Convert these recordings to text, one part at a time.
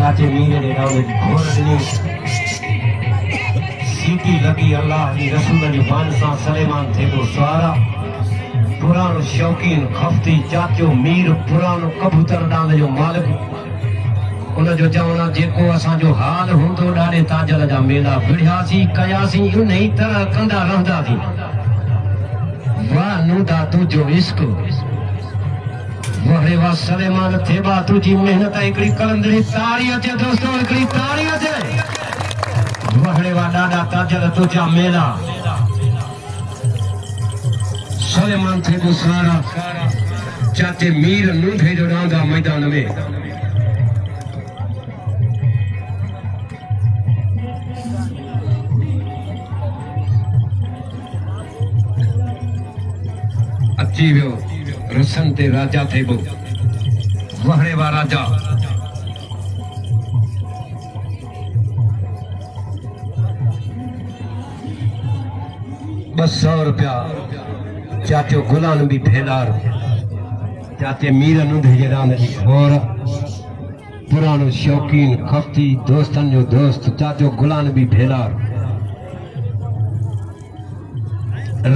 चाचे मीरे ने राम जी घोरनी सीटी लगी अल्लाह की रसूल जी वन सा सलेमान थे तो सारा पुरानो शौकीन खफ्ती चाचो मीर पुरानो कबूतर डांद जो मालिक उन जो चवना जेको असा जो हाल हुंदो डाडे ताजल जा मेला बिड़ियासी कयासी इन ही तरह कंदा रहंदा थी वाह नूदा तुझो इश्क वहरे वा सलेमान थेबा तुझी मेहनत एकड़ी कलंदरी ताड़ी अचे दोस्तों एकड़ी ताड़ी अचे वहरे वा डाडा ताजल तुझा मेला सलेमान थेबो सारा चाचे मीर नूंधे जो डांदा मैदान में अची वियो रसन ते राजा थे बो वहरे वा राजा ₹200 चाचो गुलाम भी फेलार चाचे मीर नूंधे जे रांद जी घोर पुरानो शौकीन खफ्ती दोस्तन जो दोस्त चाचो गुलाम भी फेलार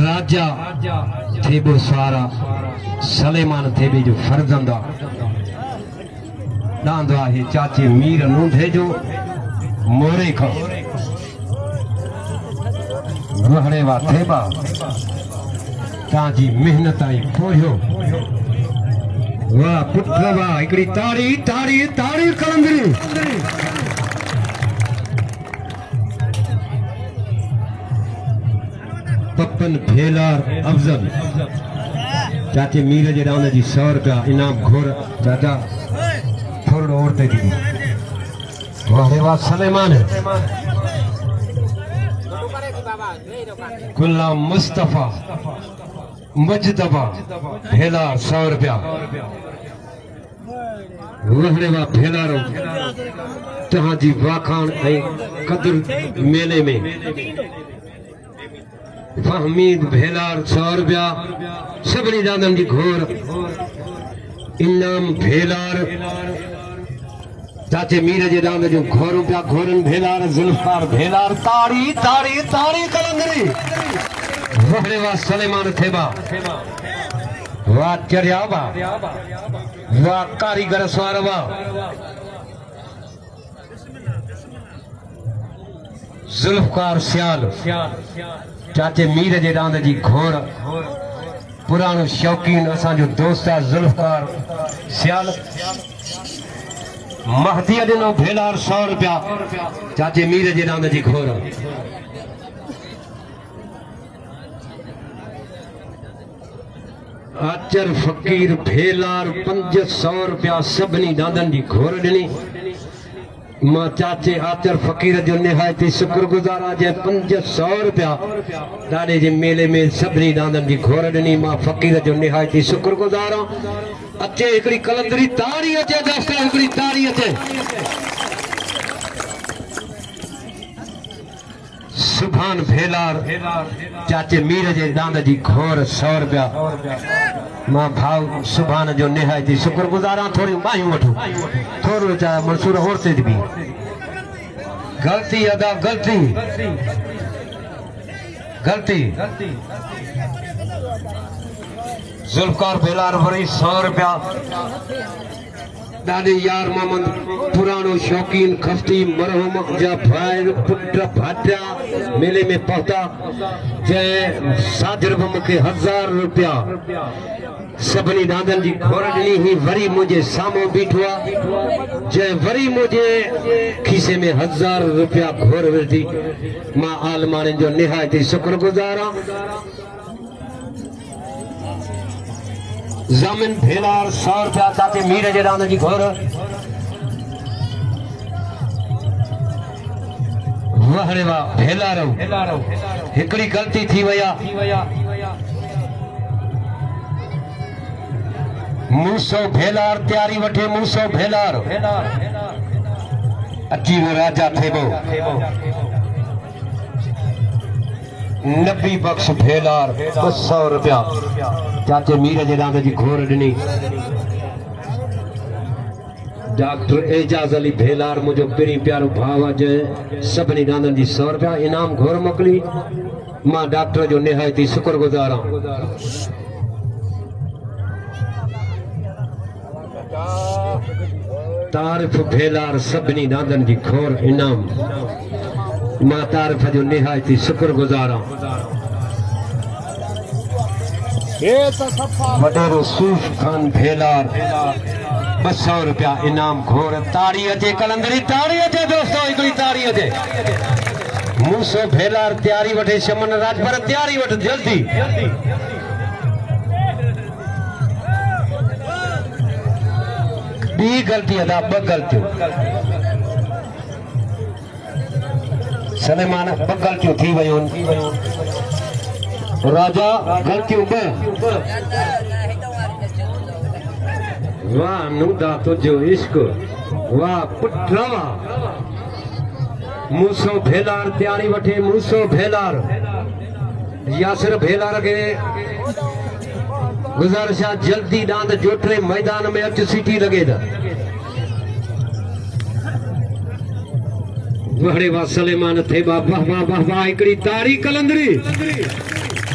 राजा थेबो सारा सलेमान थेबे जो फर्जंदा डांदो आहे चाचे मीर नूंधे जो मोरे खो वहरे वा थेबा ताजी मेहनत आई पोयो वाह पुत्र वाह एकड़ी ताड़ी ताड़ी ताड़ी कलंदरी पप्पन भेलार अफजल चाचे मीर जे डाउन जी ₹100 इनाम घोर चाचा थोड़ो औरते थी वाहे वाह सलेमान गुलाम मुस्तफा मुजतबा भेलार ₹100 वहरे वाह भेलारो तहां जी वाखान ऐं कदर मेले में फहमीद भेलार ₹100 सबनी दादन जी घोर इनाम भेलार चाचे मीर जे दाद जो घोरू पिया घोरन भेलार जुल्फार भेलार ताड़ी ताड़ी ताड़ी कलंदरी वहरे वा सलेमान थेबा वाह चरिया बा वाह कारीगर स्वारवा जुल्फकार सियाल चाचे मीर जे दांद जी घोर पुरानो शौकीन असा जो दोस्त जुल्फकार सियाल महदी दिनो भेलार ₹100 चाचे मीर जे दांद जी घोर आचर फकीर भेलार ₹500 सबनी दादन जी घोर दिनी मां चाचे आचर फकीर जो निहायती शुक्रगुजार जे ₹500 डाडे जे मेले में सबनी दादन जी घोर दिनी मां फकीर जो निहायती शुक्रगुजार अचे एकड़ी कलंदरी ताड़ी अचे दोस्त एकड़ी ताड़ी अचे सुभान भेलार चाचे मीर जे दांद जी घोर ₹100 मां भाव सुभान जो निहायती शुक्रगुजार थोड़ी बाहियूं वठो थोड़ो चाहे मंसूर होरते भी गलती अदा गलती गलती जुल्फकार भेलार वरी ₹100 दादे यार मोहम्मद पुरानो शौकीन खफ्ती मरहूम जा भाई पुत्र भाटा मेले में पहुंचा जय साजर मुखे ₹1000 सबनी दादन जी घोर ॾिनी ही वरी मुझे सामो बीठो जय वरी मुझे खीसे में ₹1000 घोर विधी मां आलमाने जो निहायती शुक्रगुजार जमीन भेलार ₹100 चाचे मीर जे दांद जी घोर वहरे वाह भेलारो हिकड़ी गलती थी वया मूसो भेलार तैयारी वठे मूसो भेलार अची वो राजा थेबो नबी बख्श भेलार 200 रुपया चाचे मीर जे रांद जी घोर ॾिनी डॉक्टर एजाज अली भेलार मुझो पहिरीं प्यारो भाव जे सभिनी रांदनि जी 100 रुपया इनाम घोर मोकिली मां डॉक्टर जो निहायती शुक्रगुज़ार आहियां तारीफ़ भेलार सभिनी रांदनि जी घोर इनाम मां तारीफ़ जो निहायती शुक्रगुज़ार आहियां वडेरो सूफ खान भेलार 200 रुपया इनाम घोर ताड़ी अचे कलंदरी ताड़ी अचे दोस्तों हिकिड़ी ताड़ी अचे मूसो भेलार तैयारी वठे शमन राजभर तैयारी वठ जल्दी बी गलती अदा 2 गलतियूं सलेमान 2 गलतियूं थी वयूं राजा गलतियूं 2 वाह नूदा तुझो इश्क वाह पुट्र वाह मूसो भेलार तैयारी वठे मूसो भेलार यासिर भेलार के गुजारिश जल्दी दांत जोटरे मैदान में अच सीटी लगे था वहड़े वाह सलेमान थे वाह वाह वाह वाह हिकड़ी ताड़ी कलंदरी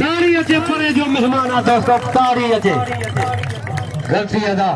ताड़ी अचे परे जो मेहमान आ दोस्तों ताड़ी अचे गलती अदा